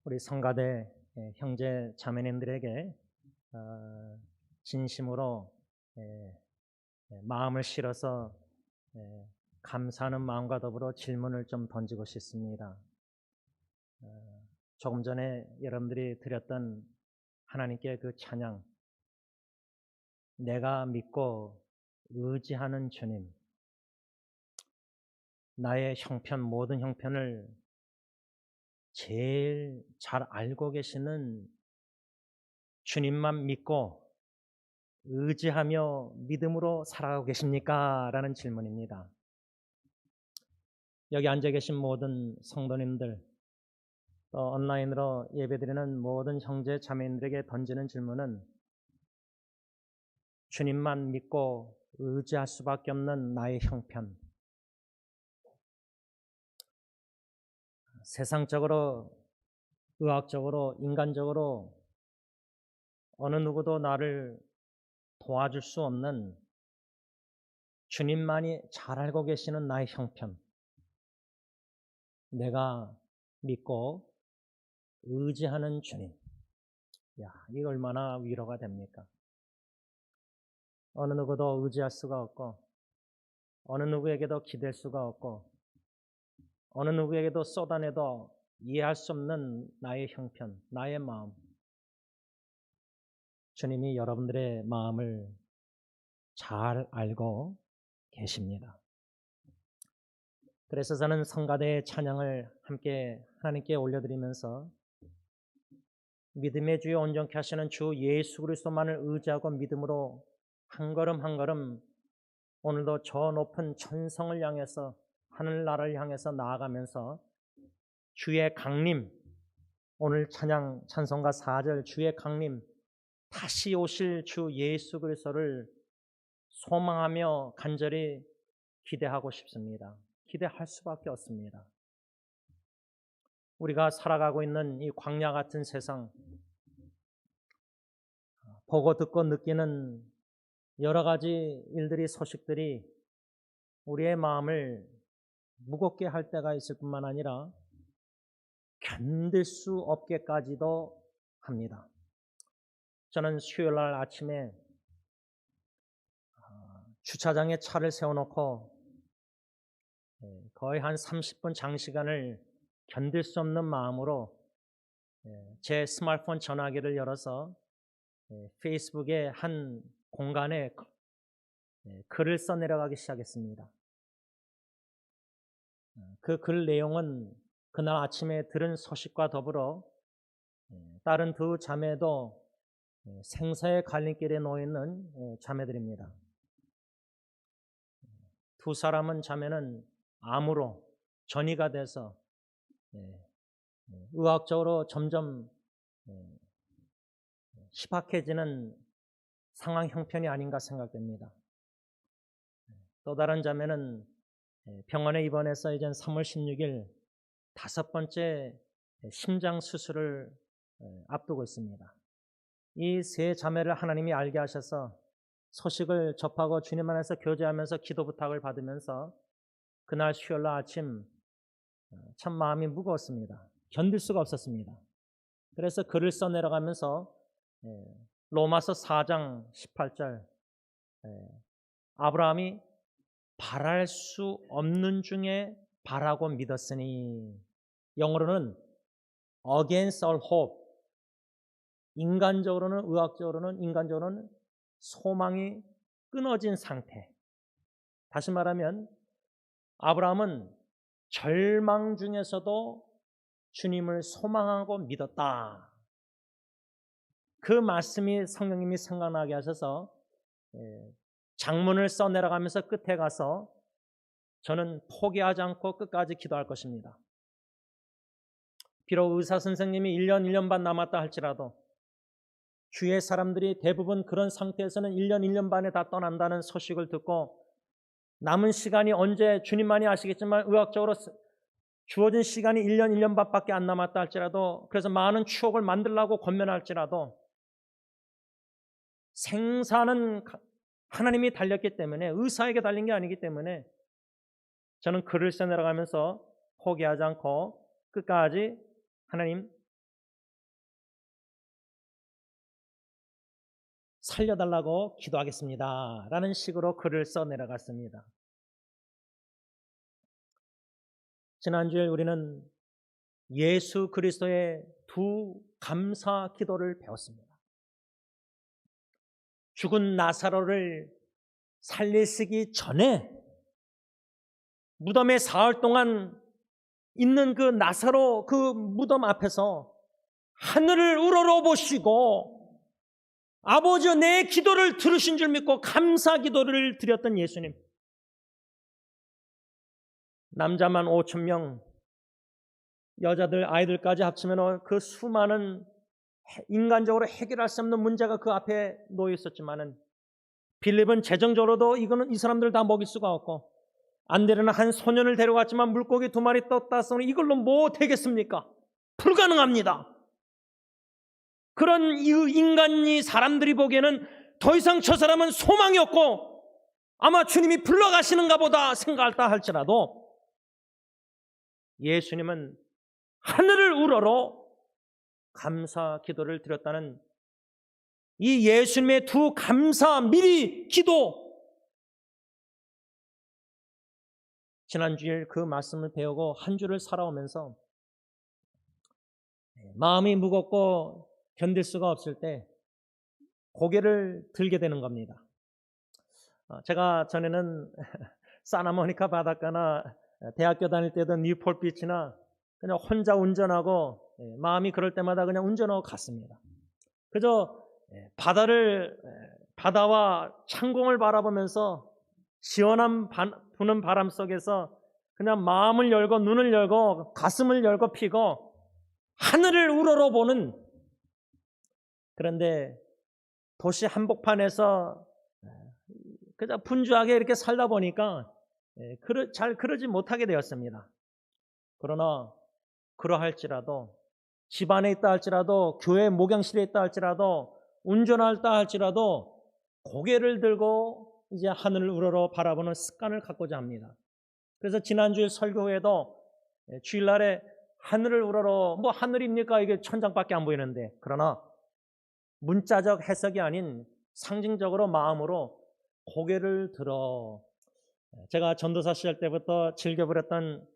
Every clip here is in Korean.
우리 성가대 형제 자매님들에게 진심으로 마음을 실어서 감사하는 마음과 더불어 질문을 좀 던지고 싶습니다. 조금 전에 여러분들이 드렸던 하나님께 그 찬양, 내가 믿고 의지하는 주님, 나의 형편, 모든 형편을 제일 잘 알고 계시는 주님만 믿고 의지하며 믿음으로 살아가고 계십니까? 라는 질문입니다. 여기 앉아 계신 모든 성도님들, 또 온라인으로 예배드리는 모든 형제 자매님들에게 던지는 질문은 주님만 믿고 의지할 수밖에 없는 나의 형편, 세상적으로, 의학적으로, 인간적으로 어느 누구도 나를 도와줄 수 없는 주님만이 잘 알고 계시는 나의 형편, 내가 믿고 의지하는 주님. 야, 이거 얼마나 위로가 됩니까? 어느 누구도 의지할 수가 없고, 어느 누구에게도 기댈 수가 없고, 어느 누구에게도 쏟아내도 이해할 수 없는 나의 형편, 나의 마음. 주님이 여러분들의 마음을 잘 알고 계십니다. 그래서 저는 성가대의 찬양을 함께 하나님께 올려드리면서 믿음의 주여 온전케 하시는 주 예수 그리스도만을 의지하고 믿음으로 한 걸음 한 걸음 오늘도 저 높은 천성을 향해서 하늘나라를 향해서 나아가면서 주의 강림, 오늘 찬양 찬송가 4절 주의 강림, 다시 오실 주 예수 그리스도를 소망하며 간절히 기대하고 싶습니다. 기대할 수밖에 없습니다. 우리가 살아가고 있는 이 광야 같은 세상, 보고 듣고 느끼는 여러 가지 일들이, 소식들이 우리의 마음을 무겁게 할 때가 있을 뿐만 아니라 견딜 수 없게까지도 합니다. 저는 수요일 날 아침에 주차장에 차를 세워놓고 거의 한 30분 장시간을 견딜 수 없는 마음으로 제 스마트폰 전화기를 열어서 페이스북에 한 공간에 글을 써내려가기 시작했습니다. 그 글 내용은 그날 아침에 들은 소식과 더불어 다른 두 자매도 생사의 갈림길에 놓여 있는 자매들입니다. 두 사람은 자매는 암으로 전이가 돼서 의학적으로 점점 희박해지는 상황 형편이 아닌가 생각됩니다. 또 다른 자매는 병원에 입원해서 이제 3월 16일 5번째 심장 수술을 앞두고 있습니다. 이 세 자매를 하나님이 알게 하셔서 소식을 접하고 주님 안에서 교제하면서 기도 부탁을 받으면서 그날 수요일 날 아침 참 마음이 무거웠습니다. 견딜 수가 없었습니다. 그래서 글을 써내려가면서 로마서 4장 18절 아브라함이 바랄 수 없는 중에 바라고 믿었으니, 영어로는 against all hope, 인간적으로는, 의학적으로는, 인간적으로는 소망이 끊어진 상태. 다시 말하면 아브라함은 절망 중에서도 주님을 소망하고 믿었다. 그 말씀이 성령님이 생각나게 하셔서 장문을 써내려가면서 끝에 가서 저는 포기하지 않고 끝까지 기도할 것입니다. 비록 의사 선생님이 1년, 1년 반 남았다 할지라도 주위의 사람들이 대부분 그런 상태에서는 1년, 1년 반에 다 떠난다는 소식을 듣고 남은 시간이 언제 주님만이 아시겠지만 의학적으로 주어진 시간이 1년, 1년 반밖에 안 남았다 할지라도, 그래서 많은 추억을 만들려고 권면할지라도 생사는 하나님이 달렸기 때문에, 의사에게 달린 게 아니기 때문에 저는 글을 써내려가면서 포기하지 않고 끝까지 하나님 살려달라고 기도하겠습니다. 라는 식으로 글을 써 내려갔습니다. 지난주에 우리는 예수 그리스도의 두 감사 기도를 배웠습니다. 죽은 나사로를 살리시기 전에 무덤에 사흘 동안 있는 그 나사로 그 무덤 앞에서 하늘을 우러러보시고 아버지여 내 기도를 들으신 줄 믿고 감사 기도를 드렸던 예수님. 남자만 5,000명, 여자들, 아이들까지 합치면 그 수많은 인간적으로 해결할 수 없는 문제가 그 앞에 놓여 있었지만은 빌립은 재정적으로도 이거는 이 사람들 다 먹일 수가 없고 안데르는 한 소년을 데려갔지만 물고기 2마리 떴다 쓰니 이걸로 뭐 되겠습니까? 불가능합니다. 그런 인간이 사람들이 보기에는 더 이상 저 사람은 소망이 없고 아마 주님이 불러가시는가 보다 생각할다 할지라도 예수님은 하늘을 우러러 감사 기도를 드렸다는 이 예수님의 두 감사 미리 기도, 지난주에 그 말씀을 배우고 한 주를 살아오면서 마음이 무겁고 견딜 수가 없을 때 고개를 들게 되는 겁니다. 제가 전에는 사나모니카 바닷가나 대학교 다닐 때도 뉴폴 비치나 그냥 혼자 운전하고 마음이 그럴 때마다 그냥 운전하고 갔습니다. 그저 바다와 창공을 바라보면서 시원한 부는 바람 속에서 그냥 마음을 열고 눈을 열고 가슴을 열고 피고 하늘을 우러러보는, 그런데 도시 한복판에서 그냥 분주하게 이렇게 살다 보니까 잘 그러지 못하게 되었습니다. 그러나 그러할지라도 집안에 있다 할지라도 교회 목양실에 있다 할지라도 운전할다 할지라도 고개를 들고 이제 하늘을 우러러 바라보는 습관을 갖고자 합니다. 그래서 지난주에 설교 후에도 주일날에 하늘을 우러러, 뭐 하늘입니까? 이게 천장밖에 안 보이는데, 그러나 문자적 해석이 아닌 상징적으로 마음으로 고개를 들어, 제가 전도사 시절 때부터 즐겨 부렸던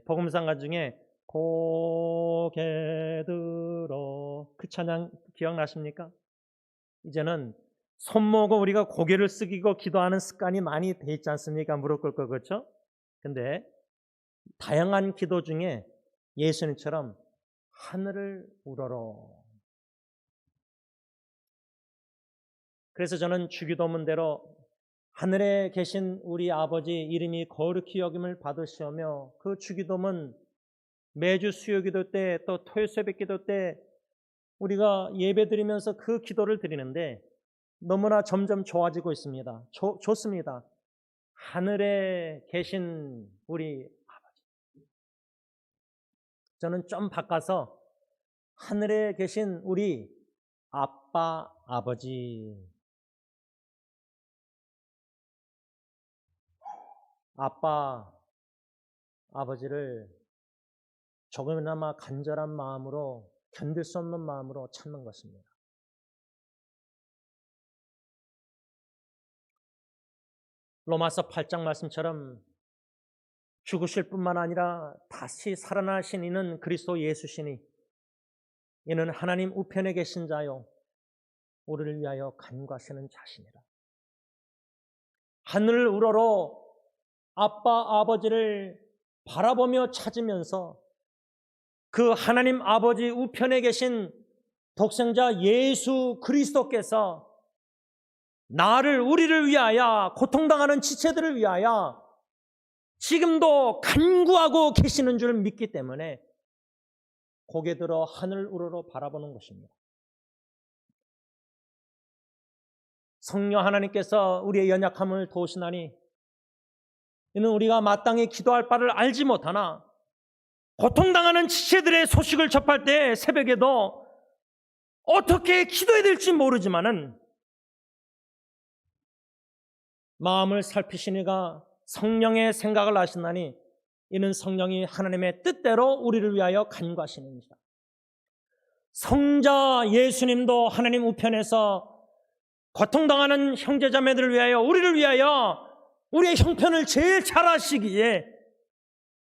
복음상가 중에 고개 들어, 그 찬양 기억나십니까? 이제는 손모고 우리가 고개를 숙이고 기도하는 습관이 많이 돼 있지 않습니까? 무릎 꿇고, 그렇죠? 근데 다양한 기도 중에 예수님처럼 하늘을 우러러, 그래서 저는 주기도문대로 하늘에 계신 우리 아버지 이름이 거룩히 여김을 받으시오며, 그 주기도문 매주 수요기도 때 또 토요일 새벽기도 때 우리가 예배드리면서 그 기도를 드리는데 너무나 점점 좋아지고 있습니다. 좋습니다. 하늘에 계신 우리 아버지. 저는 좀 바꿔서 하늘에 계신 우리 아빠, 아버지. 아빠, 아버지를 조금이나마 간절한 마음으로, 견딜 수 없는 마음으로 찾는 것입니다. 로마서 8장 말씀처럼 죽으실 뿐만 아니라 다시 살아나신 이는 그리스도 예수시니 이는 하나님 우편에 계신 자요 우리를 위하여 간구하시는 자시니라. 하늘을 우러러 아빠, 아버지를 바라보며 찾으면서 그 하나님 아버지 우편에 계신 독생자 예수 그리스도께서 우리를 위하여, 고통당하는 지체들을 위하여 지금도 간구하고 계시는 줄 믿기 때문에 고개 들어 하늘 우러러 바라보는 것입니다. 성령 하나님께서 우리의 연약함을 도우시나니 이는 우리가 마땅히 기도할 바를 알지 못하나 고통당하는 지체들의 소식을 접할 때 새벽에도 어떻게 기도해야 될지 모르지만은 마음을 살피시니가 성령의 생각을 아시나니 이는 성령이 하나님의 뜻대로 우리를 위하여 간구하시는이다. 성자 예수님도 하나님 우편에서 고통당하는 형제자매들을 위하여, 우리를 위하여 우리의 형편을 제일 잘 아시기에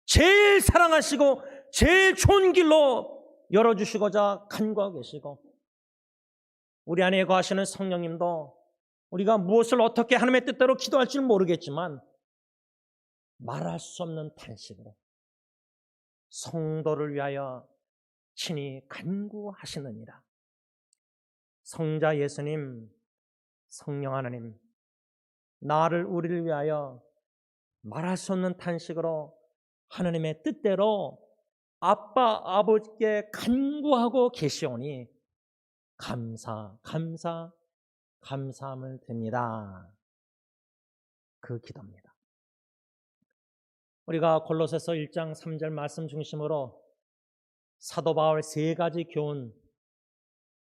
제일 사랑하시고 제일 좋은 길로 열어주시고자 간구하고 계시고, 우리 안에 거하시는 성령님도 우리가 무엇을 어떻게 하나님의 뜻대로 기도할지는 모르겠지만 말할 수 없는 탄식으로 성도를 위하여 친히 간구하시느니라. 성자 예수님, 성령 하나님, 나를 우리를 위하여 말할 수 없는 탄식으로 하나님의 뜻대로 아빠 아버지께 간구하고 계시오니 감사함을 드립니다. 그 기도입니다. 우리가 골로새서 1장 3절 말씀 중심으로 사도 바울 세 가지 교훈,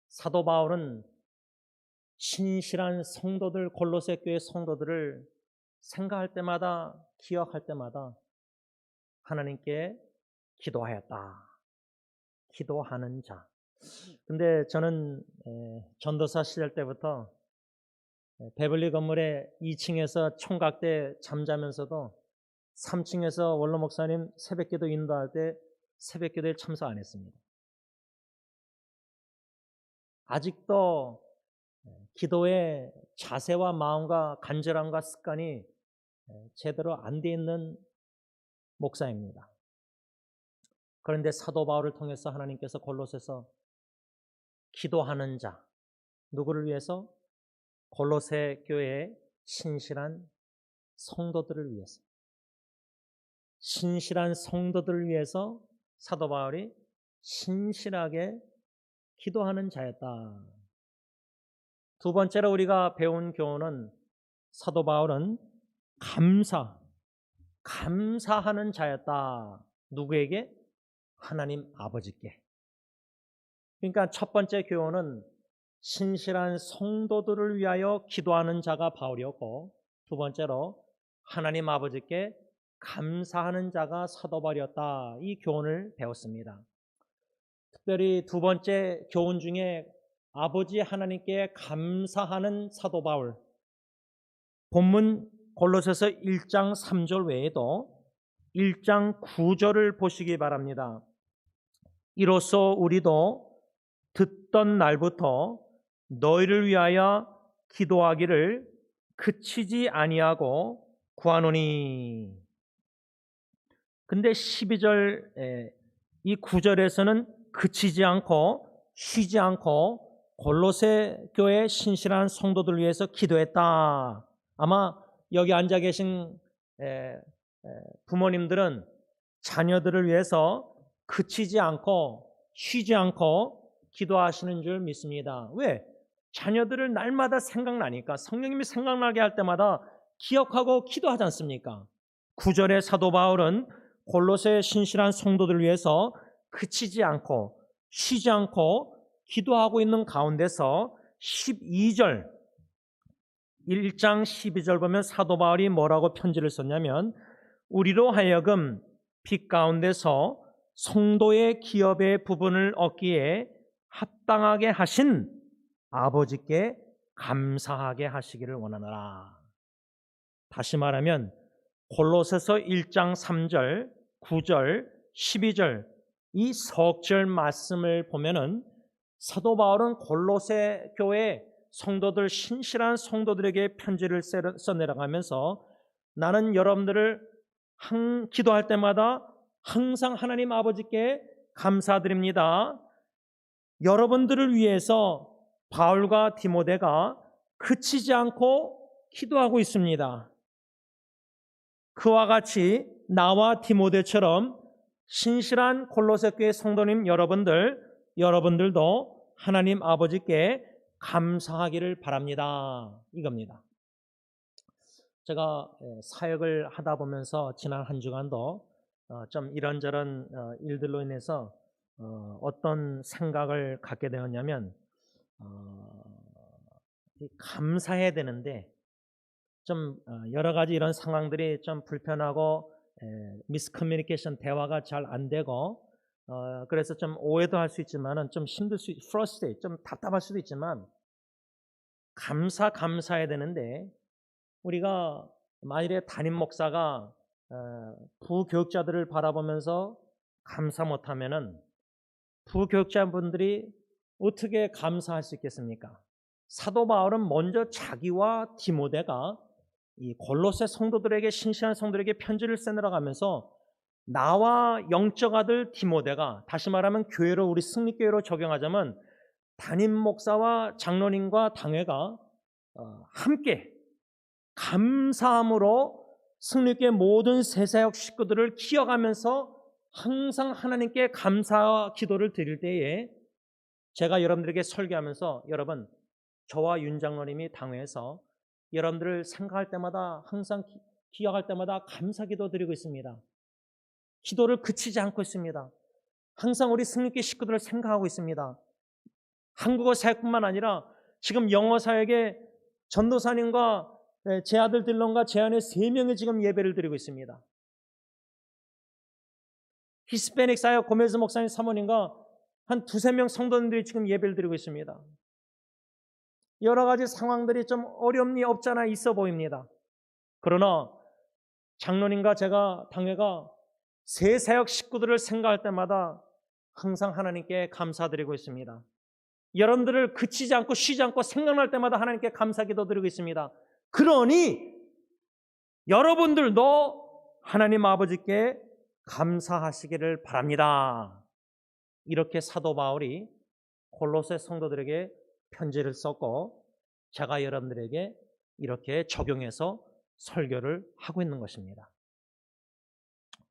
사도 바울은 신실한 성도들, 골로새 교회 성도들을 생각할 때마다, 기억할 때마다 하나님께 기도하였다. 기도하는 자. 근데 저는 전도사 시절 때부터 베벌리 건물의 2층에서 총각 때 잠자면서도 3층에서 원로 목사님 새벽기도 인도할 때 새벽기도에 참석 안 했습니다. 아직도 기도의 자세와 마음과 간절함과 습관이 제대로 안 돼 있는 목사입니다. 그런데 사도 바울을 통해서 하나님께서 골로새서 기도하는 자, 누구를 위해서? 골로새 교회의 신실한 성도들을 위해서, 신실한 성도들을 위해서 사도 바울이 신실하게 기도하는 자였다. 두 번째로 우리가 배운 교훈은 사도 바울은 감사하는 자였다. 누구에게? 하나님 아버지께. 그러니까 첫 번째 교훈은 신실한 성도들을 위하여 기도하는 자가 바울이었고, 두 번째로 하나님 아버지께 감사하는 자가 사도 바울이었다. 이 교훈을 배웠습니다. 특별히 두 번째 교훈 중에 아버지 하나님께 감사하는 사도 바울, 본문 골로새서 1장 3절 외에도 1장 9절을 보시기 바랍니다. 이로써 우리도 듣던 날부터 너희를 위하여 기도하기를 그치지 아니하고 구하노니. 근데 12절 이 9절에서는 그치지 않고 쉬지 않고 골로새 교회 신실한 성도들 위해서 기도했다. 아마 여기 앉아 계신 부모님들은 자녀들을 위해서 그치지 않고 쉬지 않고 기도하시는 줄 믿습니다. 왜? 자녀들을 날마다 생각나니까, 성령님이 생각나게 할 때마다 기억하고 기도하지 않습니까? 9절의 사도 바울은 골로새 신실한 성도들을 위해서 그치지 않고 쉬지 않고 기도하고 있는 가운데서 12절, 1장 12절 보면 사도 바울이 뭐라고 편지를 썼냐면, 우리로 하여금 빛 가운데서 성도의 기업의 부분을 얻기에 합당하게 하신 아버지께 감사하게 하시기를 원하노라. 다시 말하면 골로새서 1장 3절, 9절, 12절 이 석절 말씀을 보면은 사도 바울은 골로새 교회 성도들, 신실한 성도들에게 편지를 써내려가면서 나는 여러분들을 기도할 때마다 항상 하나님 아버지께 감사드립니다. 여러분들을 위해서 바울과 디모데가 그치지 않고 기도하고 있습니다. 그와 같이 나와 디모데처럼 신실한 골로새 교회 성도님 여러분들도 하나님 아버지께 감사하기를 바랍니다. 이겁니다. 제가 사역을 하다 보면서 지난 한 주간도 좀 이런저런 일들로 인해서 어떤 생각을 갖게 되었냐면, 감사해야 되는데 좀 여러 가지 이런 상황들이 좀 불편하고 미스커뮤니케이션, 대화가 잘 안 되고 그래서 좀 오해도 할 수 있지만은 좀 힘들 수, frustrate, 좀 답답할 수도 있지만 감사해야 되는데 우리가 만일에 담임 목사가 부교육자들을 바라보면서 감사 못하면은 부교육자분들이 어떻게 감사할 수 있겠습니까? 사도 바울은 먼저 자기와 디모데가 이 골로새 성도들에게, 신실한 성도들에게 편지를 써내려가면서 나와 영적 아들 디모데가, 다시 말하면 교회로, 우리 승리교회로 적용하자면 담임 목사와 장로님과 당회가 함께 감사함으로 승리교회 모든 새사역 식구들을 키워가면서 항상 하나님께 감사 기도를 드릴 때에, 제가 여러분들에게 설교하면서 여러분, 저와 윤 장로님이 당회에서 여러분들을 생각할 때마다, 항상 기억할 때마다 감사 기도 드리고 있습니다. 기도를 그치지 않고 있습니다. 항상 우리 승리교회 식구들을 생각하고 있습니다. 한국어 사역뿐만 아니라 지금 영어 사역에 전도사님과 제 아들 딜런과 제 아내 3명이 지금 예배를 드리고 있습니다. 히스패닉 사역 고메즈 목사님 사모님과 한 2-3명 성도님들이 지금 예배를 드리고 있습니다. 여러 가지 상황들이 좀 어려움이 없잖아 있어 보입니다. 그러나 장로님과 제가, 당회가 새 사역 식구들을 생각할 때마다 항상 하나님께 감사드리고 있습니다. 여러분들을 그치지 않고 쉬지 않고 생각날 때마다 하나님께 감사기도 드리고 있습니다. 그러니 여러분들도 하나님 아버지께 감사하시기를 바랍니다. 이렇게 사도 바울이 골로새 성도들에게 편지를 썼고, 제가 여러분들에게 이렇게 적용해서 설교를 하고 있는 것입니다.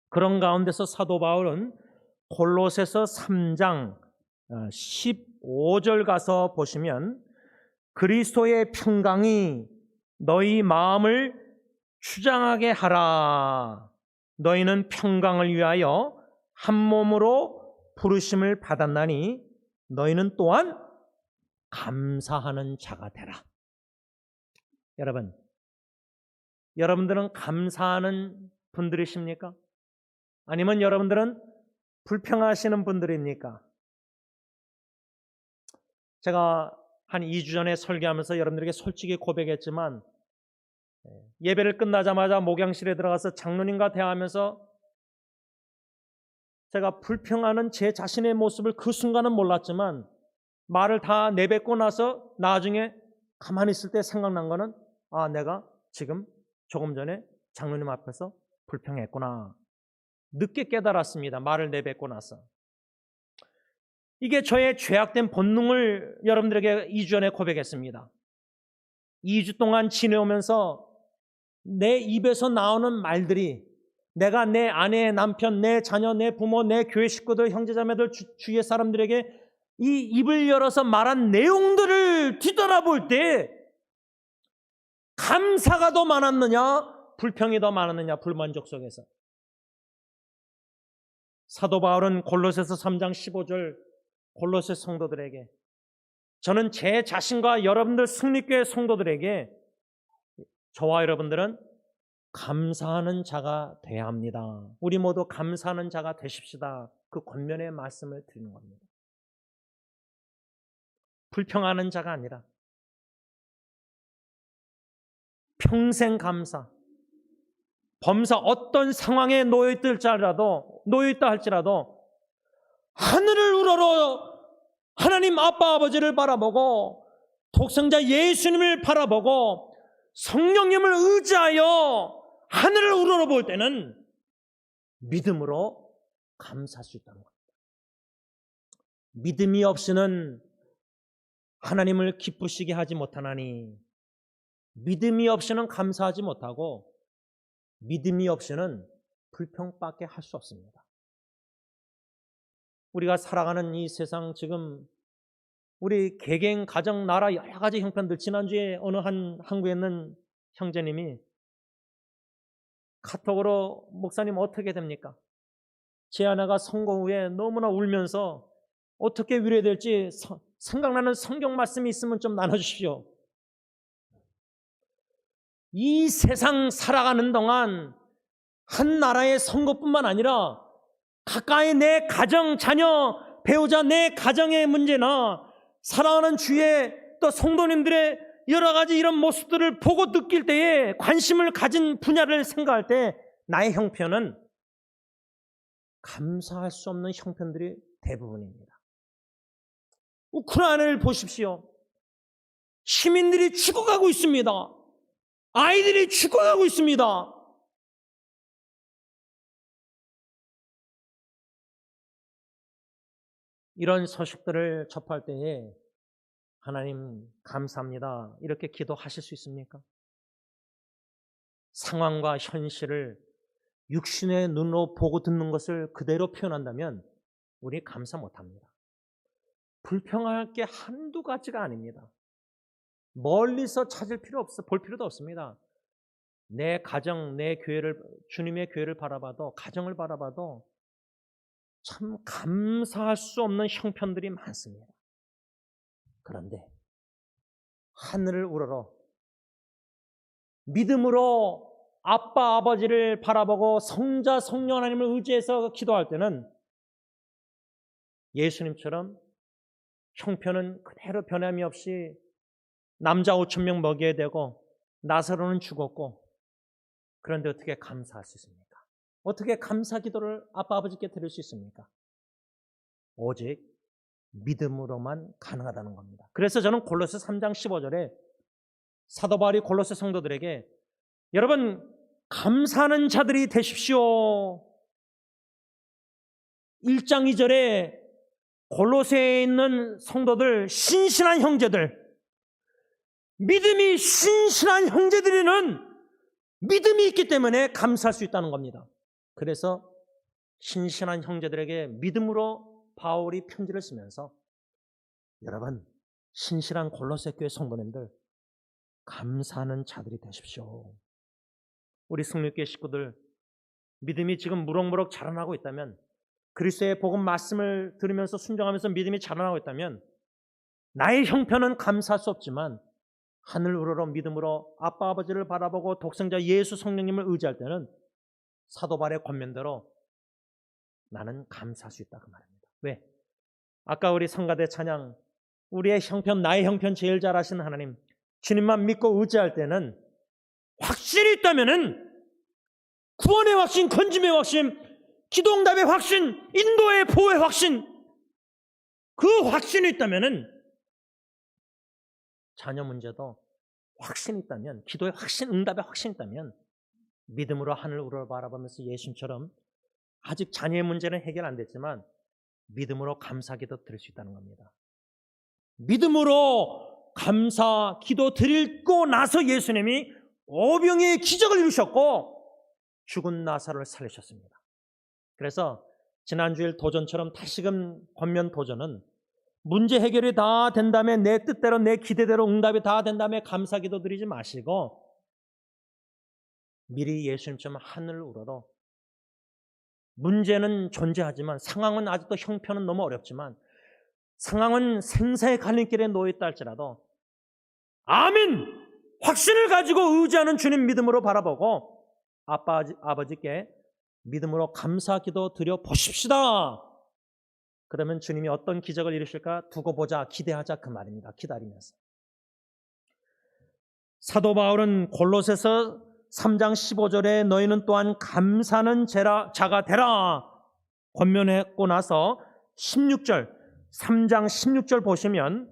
그런 가운데서 사도 바울은 골로새서 3장 15절 가서 보시면, 그리스도의 평강이 너희 마음을 추장하게 하라. 너희는 평강을 위하여 한 몸으로 부르심을 받았나니 너희는 또한 감사하는 자가 되라. 여러분들은 감사하는 분들이십니까? 아니면 여러분들은 불평하시는 분들입니까? 제가 한 2주 전에 설교하면서 여러분들에게 솔직히 고백했지만, 예배를 끝나자마자 목양실에 들어가서 장로님과 대화하면서 제가 불평하는 제 자신의 모습을 그 순간은 몰랐지만, 말을 다 내뱉고 나서 나중에 가만히 있을 때 생각난 거는, 내가 지금 조금 전에 장로님 앞에서 불평했구나. 늦게 깨달았습니다. 말을 내뱉고 나서. 이게 저의 죄악된 본능을 여러분들에게 2주 전에 고백했습니다. 2주 동안 지내오면서 내 입에서 나오는 말들이, 내가 내 아내, 남편, 내 자녀, 내 부모, 내 교회 식구들, 형제자매들, 주위의 사람들에게 이 입을 열어서 말한 내용들을 뒤돌아볼 때 감사가 더 많았느냐, 불평이 더 많았느냐, 불만족 속에서. 사도 바울은 골로새서 3장 15절 골로새 성도들에게, 저는 제 자신과 여러분들 승리교회 성도들에게, 저와 여러분들은 감사하는 자가 되어야 합니다. 우리 모두 감사하는 자가 되십시다. 그 권면의 말씀을 드리는 겁니다. 불평하는 자가 아니라 평생 감사. 범사 어떤 상황에 놓여있다 할지라도 하늘을 우러러 하나님 아빠 아버지를 바라보고 독생자 예수님을 바라보고 성령님을 의지하여 하늘을 우러러 볼 때는 믿음으로 감사할 수 있다는 겁니다. 믿음이 없이는 하나님을 기쁘시게 하지 못하나니, 믿음이 없이는 감사하지 못하고 믿음이 없이는 불평밖에 할 수 없습니다. 우리가 살아가는 이 세상, 지금 우리 개개인 가정, 나라 여러 가지 형편들, 지난주에 어느 한 한국에 있는 형제님이 카톡으로, 목사님 어떻게 됩니까? 제 아내가 선거 후에 너무나 울면서 어떻게 위로될지 생각나는 성경 말씀이 있으면 좀 나눠주십시오. 이 세상 살아가는 동안 한 나라의 선거뿐만 아니라 가까이 내 가정, 자녀, 배우자, 내 가정의 문제나 사랑하는 주의 또 성도님들의 여러 가지 이런 모습들을 보고 느낄 때에 관심을 가진 분야를 생각할 때 나의 형편은 감사할 수 없는 형편들이 대부분입니다. 우크라이나를 보십시오. 시민들이 죽어가고 있습니다. 아이들이 죽어가고 있습니다. 이런 소식들을 접할 때에 하나님 감사합니다 이렇게 기도하실 수 있습니까? 상황과 현실을 육신의 눈으로 보고 듣는 것을 그대로 표현한다면 우리 감사 못합니다. 불평할 게 한두 가지가 아닙니다. 멀리서 찾을 필요 없어, 볼 필요도 없습니다. 내 가정, 내 교회를, 주님의 교회를 바라봐도, 가정을 바라봐도 참 감사할 수 없는 형편들이 많습니다. 그런데 하늘을 우러러 믿음으로 아빠, 아버지를 바라보고 성자, 성령 하나님을 의지해서 기도할 때는 예수님처럼 형편은 그대로 변함이 없이 남자 5,000명 먹여야 되고 나사로는 죽었고, 그런데 어떻게 감사할 수 있습니까? 어떻게 감사 기도를 아빠, 아버지께 드릴 수 있습니까? 오직 믿음으로만 가능하다는 겁니다. 그래서 저는 골로새 3장 15절에 사도 바울이 골로새 성도들에게 여러분 감사하는 자들이 되십시오. 1장 2절에 골로새에 있는 성도들, 신실한 형제들, 믿음이 신실한 형제들에는 믿음이 있기 때문에 감사할 수 있다는 겁니다. 그래서 신실한 형제들에게 믿음으로 바울이 편지를 쓰면서 여러분 신실한 골로새 교회 성도님들 감사하는 자들이 되십시오. 우리 승리교회 식구들 믿음이 지금 무럭무럭 자라나고 있다면, 그리스도의 복음 말씀을 들으면서 순종하면서 믿음이 자라나고 있다면 나의 형편은 감사할 수 없지만 하늘 우러러 믿음으로 아빠 아버지를 바라보고 독생자 예수 성령님을 의지할 때는 사도 바울의 권면대로 나는 감사할 수 있다 그 말입니다. 왜? 아까 우리 성가대 찬양, 우리의 형편, 나의 형편 제일 잘 아시는 하나님, 주님만 믿고 의지할 때는 확신이 있다면은 구원의 확신, 건짐의 확신, 기도응답의 확신, 인도의 보호의 확신, 그 확신이 있다면은 자녀 문제도 확신이 있다면, 기도의 확신, 응답의 확신이 있다면 믿음으로 하늘을 우러러 바라보면서 예수님처럼 아직 자녀의 문제는 해결 안 됐지만 믿음으로 감사 기도 드릴 수 있다는 겁니다. 믿음으로 감사 기도 드리고 나서 예수님이 오병이의 기적을 이루셨고 죽은 나사로를 살리셨습니다. 그래서 지난주일 도전처럼 다시금 권면 도전은 문제 해결이 다 된 다음에 내 뜻대로 내 기대대로 응답이 다 된 다음에 감사 기도 드리지 마시고 미리 예수님처럼 하늘을 우러러, 문제는 존재하지만, 상황은 아직도 형편은 너무 어렵지만, 상황은 생사의 갈림길에 놓여있다 할지라도 아멘! 확신을 가지고 의지하는 주님 믿음으로 바라보고 아빠, 아버지께 믿음으로 감사 기도 드려 보십시다. 그러면 주님이 어떤 기적을 이루실까 두고 보자, 기대하자 그 말입니다. 기다리면서. 사도 바울은 골로새서 3장 15절에 너희는 또한 감사하는 자가 되라 권면했고 나서 16절, 3장 16절 보시면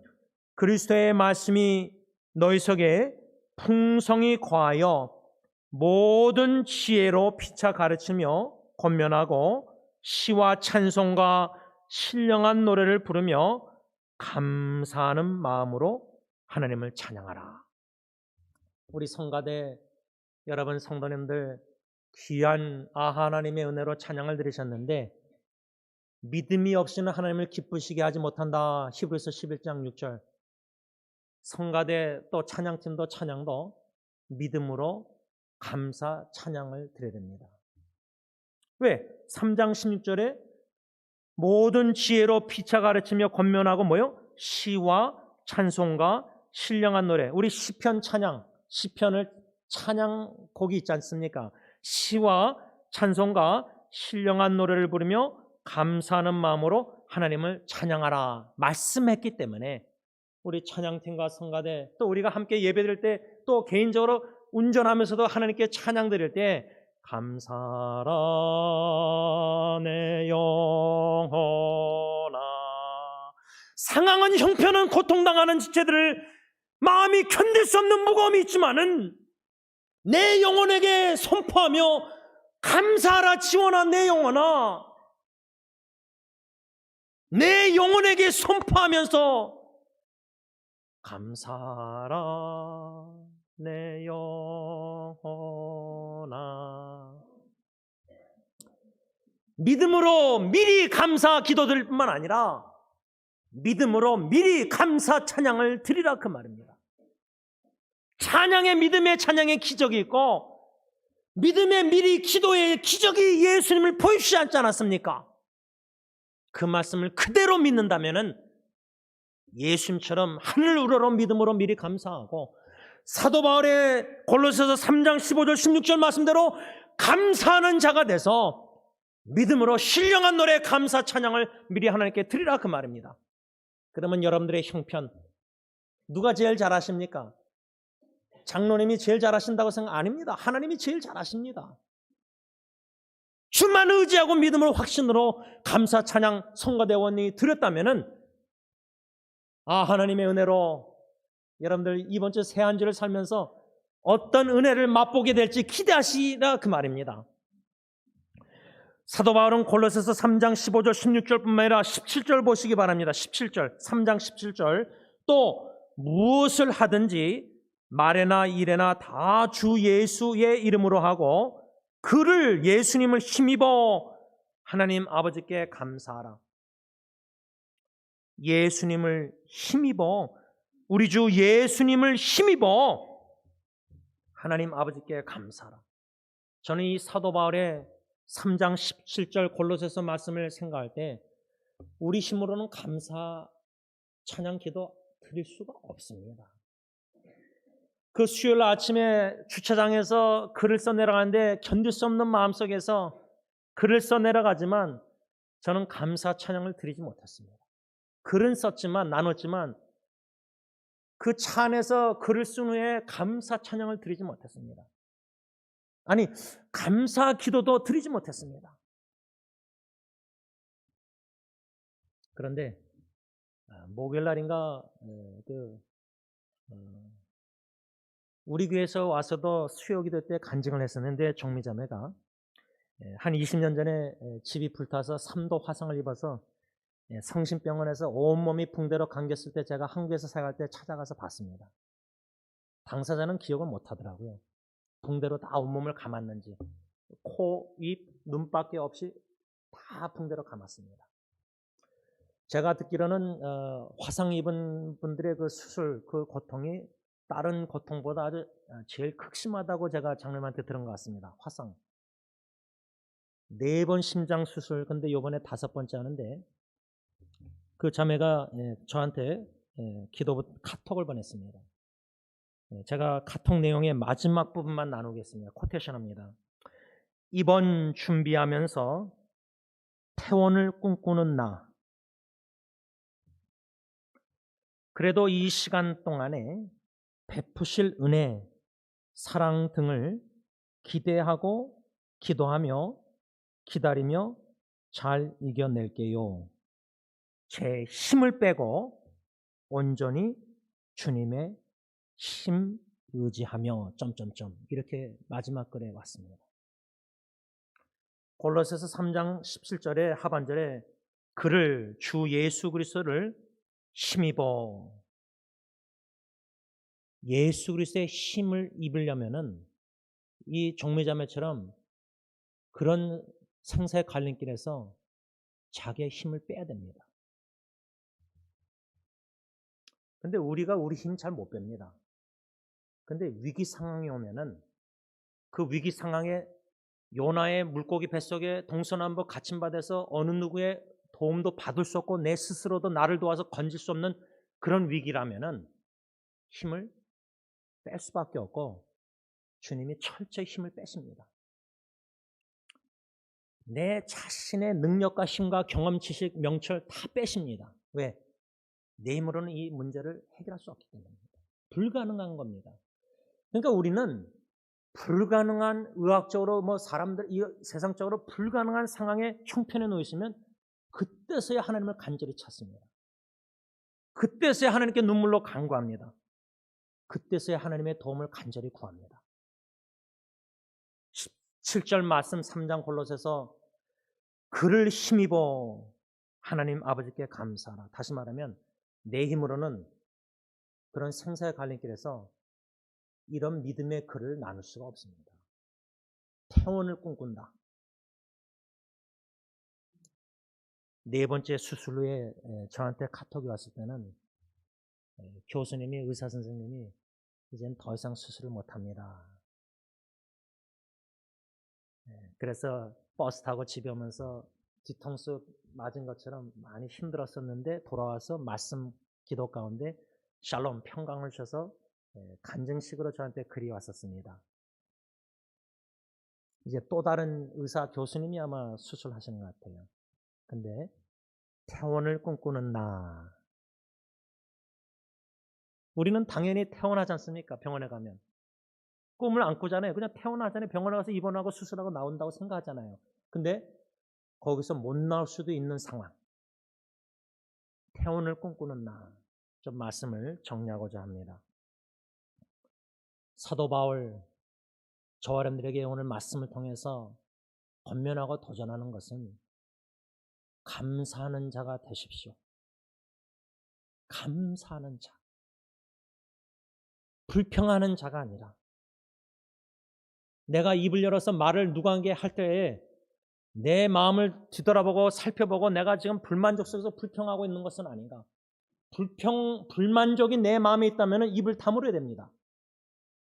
그리스도의 말씀이 너희 속에 풍성히 거하여 모든 지혜로 피차 가르치며 권면하고 시와 찬송과 신령한 노래를 부르며 감사하는 마음으로 하나님을 찬양하라. 우리 성가대 여러분 성도님들 귀한 하나님의 은혜로 찬양을 드리셨는데 믿음이 없이는 하나님을 기쁘시게 하지 못한다. 히브리서 11장 6절. 성가대 또 찬양팀도 찬양도 믿음으로 감사 찬양을 드려야 됩니다. 왜? 3장 16절에 모든 지혜로 피차 가르치며 권면하고 뭐요? 시와 찬송가 신령한 노래. 우리 시편 찬양, 시편을 찬양곡이 있지 않습니까? 시와 찬송가 신령한 노래를 부르며 감사하는 마음으로 하나님을 찬양하라 말씀했기 때문에 우리 찬양팀과 성가대 또 우리가 함께 예배드릴 때 또 개인적으로 운전하면서도 하나님께 찬양 드릴 때 감사라 내 영혼아 상황은 형편은 고통당하는 지체들을 마음이 견딜 수 없는 무거움이 있지만은 내 영혼에게 선포하며 감사하라 지원한 내 영혼아 내 영혼에게 선포하면서 감사하라 내 영혼아 믿음으로 미리 감사 기도드릴 뿐만 아니라 믿음으로 미리 감사 찬양을 드리라 그 말입니다. 찬양의 믿음의 찬양의 기적이 있고 믿음의 미리 기도의 기적이 예수님을 보여주지 않지 않았습니까? 그 말씀을 그대로 믿는다면은 예수님처럼 하늘 우러러 믿음으로 미리 감사하고 사도 바울의 골로새서 3장 15절 16절 말씀대로 감사하는 자가 돼서 믿음으로 신령한 노래 감사 찬양을 미리 하나님께 드리라 그 말입니다. 그러면 여러분들의 형편 누가 제일 잘하십니까? 장로님이 제일 잘하신다고 생각 아닙니다. 하나님이 제일 잘하십니다. 주만 의지하고 믿음으로 확신으로 감사 찬양 성가대원이 드렸다면은 하나님의 은혜로 여러분들 이번 주 새 한 주를 살면서 어떤 은혜를 맛보게 될지 기대하시라 그 말입니다. 사도 바울은 골로새서 3장 15절 16절뿐만 아니라 17절 보시기 바랍니다. 17절 3장 17절 또 무엇을 하든지 말에나 일에나 다 주 예수의 이름으로 하고 그를 예수님을 힘입어 하나님 아버지께 감사하라. 예수님을 힘입어 우리 주 예수님을 힘입어 하나님 아버지께 감사하라. 저는 이 사도 바울의 3장 17절 골로새서 말씀을 생각할 때 우리 힘으로는 감사 찬양 기도 드릴 수가 없습니다. 그 수요일 아침에 주차장에서 글을 써 내려가는데 견딜 수 없는 마음속에서 글을 써 내려가지만 저는 감사 찬양을 드리지 못했습니다. 글은 썼지만 나눴지만 그 차 안에서 글을 쓴 후에 감사 찬양을 드리지 못했습니다. 아니 감사 기도도 드리지 못했습니다. 그런데 목요일 날인가 우리 교회에서 와서도 수요 기도 때 간증을 했었는데 종미자매가 한 20년 전에 집이 불타서 3도 화상을 입어서 성심병원에서 온몸이 붕대로 감겼을 때 제가 한국에서 생활할 때 찾아가서 봤습니다. 당사자는 기억을 못하더라고요. 붕대로 다 온몸을 감았는지 코, 입, 눈밖에 없이 다 붕대로 감았습니다. 제가 듣기로는 화상 입은 분들의 그 수술 그 고통이 다른 고통보다 아주 제일 극심하다고 제가 장로님한테 들은 것 같습니다. 화상 4번 심장 수술 근데 이번에 5번째 하는데 그 자매가 저한테 기도 카톡을 보냈습니다. 제가 카톡 내용의 마지막 부분만 나누겠습니다. 코테이션합니다. 이번 준비하면서 퇴원을 꿈꾸는 나 그래도 이 시간 동안에 베푸실 은혜, 사랑 등을 기대하고 기도하며 기다리며 잘 이겨낼게요. 제 힘을 빼고 온전히 주님의 힘 의지하며 이렇게 마지막 글에 왔습니다. 골로새서 3장 17절의 하반절에 그를 주 예수 그리스도를 힘입어 예수 그리스도의 힘을 입으려면은 이 종미자매처럼 그런 생사의 갈림길에서 자기의 힘을 빼야 됩니다. 근데 우리가 우리 힘 잘 못 뺍니다. 근데 위기 상황이 오면은 그 위기 상황에 요나의 물고기 뱃속에 동서남북 갇힘받아서 어느 누구의 도움도 받을 수 없고 내 스스로도 나를 도와서 건질 수 없는 그런 위기라면은 힘을 뺄 수밖에 없고 주님이 철저히 힘을 빼십니다. 내 자신의 능력과 힘과 경험, 지식, 명철 다 빼십니다. 왜? 내 힘으로는 이 문제를 해결할 수 없기 때문입니다. 불가능한 겁니다. 그러니까 우리는 불가능한, 의학적으로 사람들 이 세상적으로 불가능한 상황에 형편에 놓여 있으면 그때서야 하나님을 간절히 찾습니다. 그때서야 하나님께 눈물로 간구합니다. 그때서야 하나님의 도움을 간절히 구합니다. 17절 말씀 3장 골로새서 그를 힘입어 하나님 아버지께 감사하라. 다시 말하면 내 힘으로는 그런 생사의 갈림길에서 이런 믿음의 글을 나눌 수가 없습니다. 퇴원을 꿈꾼다. 네 번째 수술 후에 저한테 카톡이 왔을 때는 교수님이, 의사 선생님이 이제는 더 이상 수술을 못합니다. 그래서 버스 타고 집에 오면서 뒤통수 맞은 것처럼 많이 힘들었었는데 돌아와서 말씀 기도 가운데 샬롬 평강을 주셔서 간증식으로 저한테 글이 왔었습니다. 이제 또 다른 의사 교수님이 아마 수술하시는 것 같아요. 근데 퇴원을 꿈꾸는 나, 우리는 당연히 퇴원하지 않습니까? 병원에 가면 꿈을 안 꾸잖아요. 그냥 퇴원하잖아요. 병원에 가서 입원하고 수술하고 나온다고 생각하잖아요. 근데 거기서 못 나올 수도 있는 상황, 퇴원을 꿈꾸는 나, 좀 말씀을 정리하고자 합니다. 사도 바울, 저와 여러분들에게 오늘 말씀을 통해서 권면하고 도전하는 것은 감사하는 자가 되십시오. 감사하는 자, 불평하는 자가 아니라, 내가 입을 열어서 말을 누구에게 할 때에 내 마음을 뒤돌아보고 살펴보고 내가 지금 불만족 속에서 불평하고 있는 것은 아닌가. 불만족이 내 마음에 있다면 입을 다물어야 됩니다.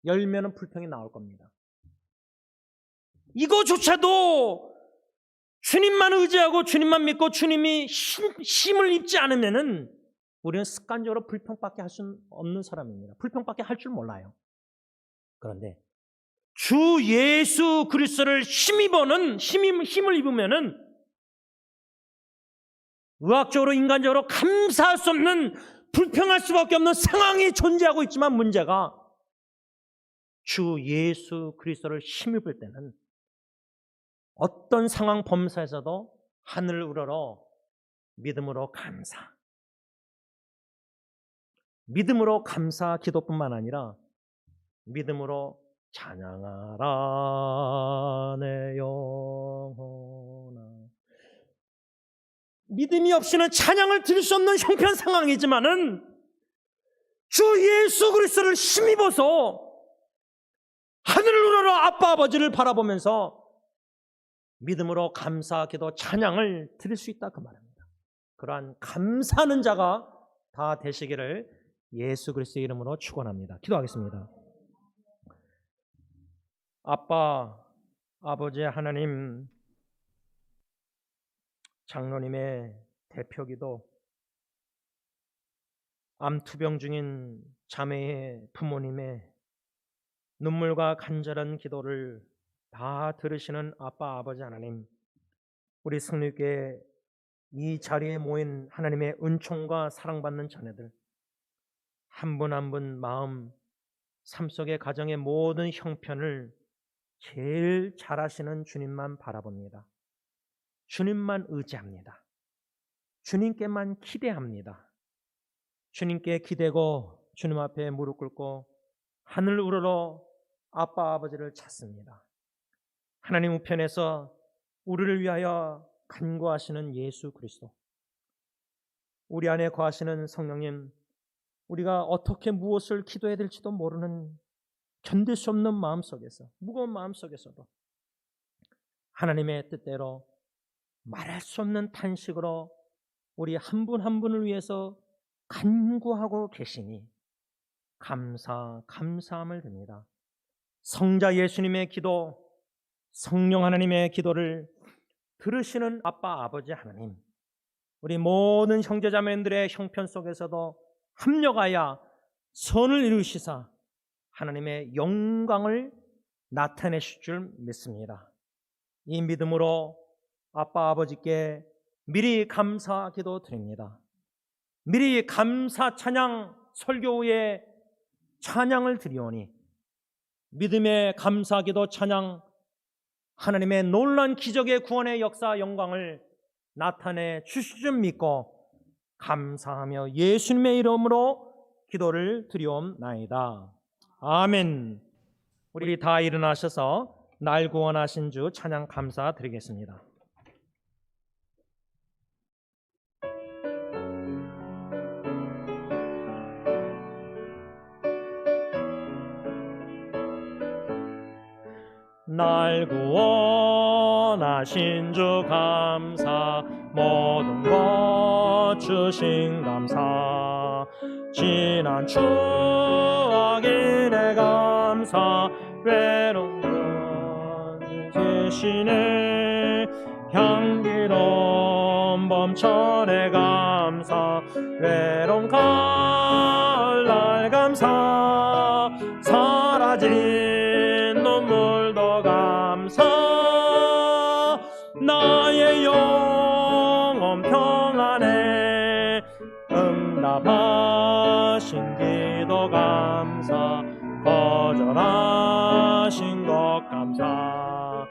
열면은 불평이 나올 겁니다. 이거조차도 주님만 의지하고 주님만 믿고 주님이 힘을 입지 않으면은 우리는 습관적으로 불평밖에 할 수 없는 사람입니다. 불평밖에 할 줄 몰라요. 그런데 주 예수 그리스도를 힘을 입으면은 의학적으로 인간적으로 감사할 수 없는, 불평할 수밖에 없는 상황이 존재하고 있지만, 문제가 주 예수 그리스도를 힘입을 때는 어떤 상황 범사에서도 하늘을 우러러 믿음으로 감사 기도뿐만 아니라 믿음으로 찬양하라 내 영혼아. 믿음이 없이는 찬양을 드릴 수 없는 형편 상황이지만은 주 예수 그리스도를 힘입어서 하늘을 우러러 아빠 아버지를 바라보면서 믿음으로 감사 기도 찬양을 드릴 수 있다 그 말입니다. 그러한 감사하는 자가 다 되시기를 예수 그리스도의 이름으로 축원합니다. 기도하겠습니다. 아빠 아버지 하나님, 장로님의 대표기도, 암투병 중인 자매의 부모님의 눈물과 간절한 기도를 다 들으시는 아빠 아버지 하나님, 우리 성령께 이 자리에 모인 하나님의 은총과 사랑받는 자녀들 한 분 한 분 마음, 삶 속의 가정의 모든 형편을 제일 잘 아시는 주님만 바라봅니다. 주님만 의지합니다. 주님께만 기대합니다. 주님께 기대고 주님 앞에 무릎 꿇고 하늘 우러러 아빠 아버지를 찾습니다. 하나님 우편에서 우리를 위하여 간구하시는 예수 그리스도, 우리 안에 거하시는 성령님, 우리가 어떻게 무엇을 기도해야 될지도 모르는 견딜 수 없는 마음속에서, 무거운 마음속에서도 하나님의 뜻대로 말할 수 없는 탄식으로 우리 한 분 한 분을 위해서 간구하고 계시니 감사함을 드립니다. 성자 예수님의 기도, 성령 하나님의 기도를 들으시는 아빠 아버지 하나님, 우리 모든 형제자매들의 형편 속에서도 합력하여 선을 이루시사 하나님의 영광을 나타내실 줄 믿습니다. 이 믿음으로 아빠 아버지께 미리 감사 기도 드립니다. 미리 감사 찬양 설교 후에 찬양을 드리오니 믿음의 감사기도 찬양, 하나님의 놀라운 기적의 구원의 역사 영광을 나타내 주실 줄 믿고 감사하며 예수님의 이름으로 기도를 드리옵나이다. 아멘. 우리 다 일어나셔서 날 구원하신 주 찬양 감사드리겠습니다. 날 구원하신 주 감사, 모든 것 주신 감사, 지난 추억인의 감사, 외로운 계시네 향기로운 봄철의 감사, 외로운 가을날 감사, 사라진 눈물도 감사, 나의 영혼 평안에 응답하신 기도 감사, 거절하신 것 감사,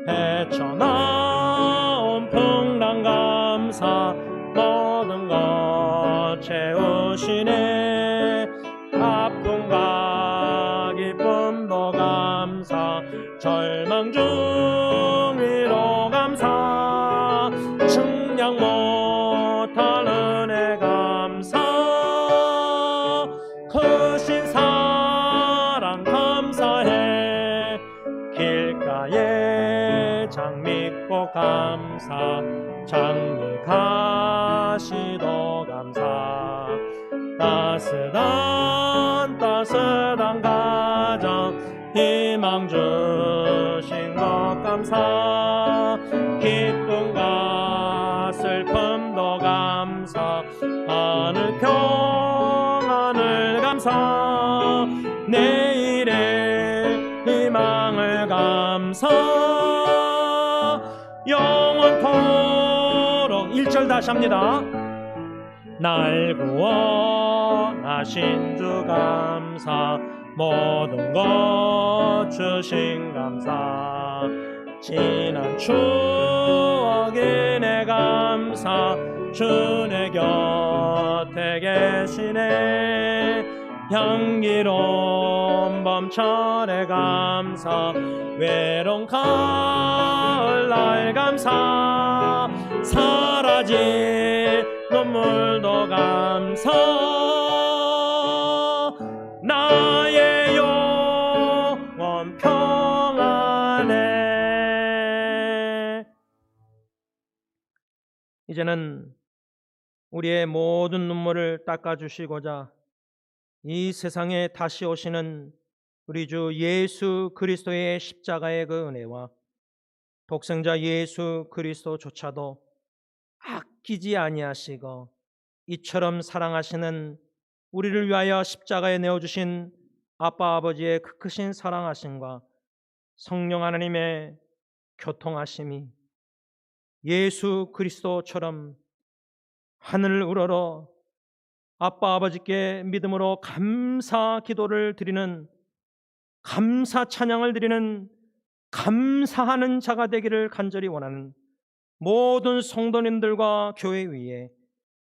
헤쳐나온 풍랑 감사, 모든 것 채우시네 아픔과 기쁨도 감사, 절망 중 위로 감사, 측량 못할 은혜 감사, 크신 사랑 감사해, 길가에 장미꽃 감사, 장미가시도 감사, 따스한 가정 희망 주신 것 감사, 기쁨과 슬픔도 감사, 하늘 평안을 감사, 내일의 희망을 감사, 영원토록 1절 다시 합니다. 날 구원하신 주 감사, 모든 것 주신 감사, 지난 추억의 내 감사, 주 내 곁에 계시네 향기로운 봄철의 감사, 외로운 가을날 감사, 사라진 눈물도 감사, 나의 영혼 평안해. 이제는 우리의 모든 눈물을 닦아주시고자 이 세상에 다시 오시는 우리 주 예수 그리스도의 십자가의 그 은혜와 독생자 예수 그리스도조차도 아끼지 아니하시고 이처럼 사랑하시는 우리를 위하여 십자가에 내어주신 아빠 아버지의 그 크신 사랑하심과 성령 하나님의 교통하심이 예수 그리스도처럼 하늘을 우러러 아빠 아버지께 믿음으로 감사 기도를 드리는, 감사 찬양을 드리는, 감사하는 자가 되기를 간절히 원하는 모든 성도님들과 교회 위에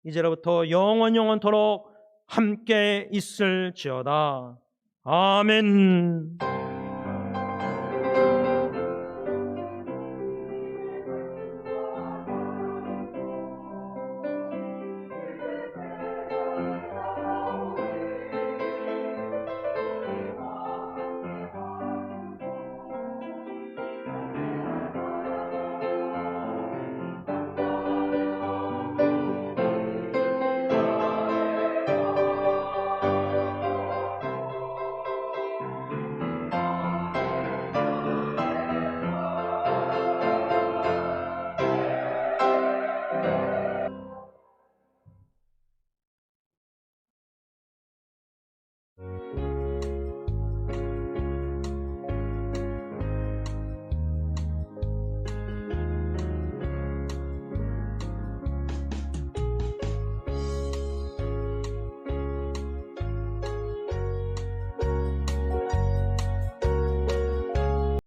이제로부터 영원토록 함께 있을지어다. 아멘.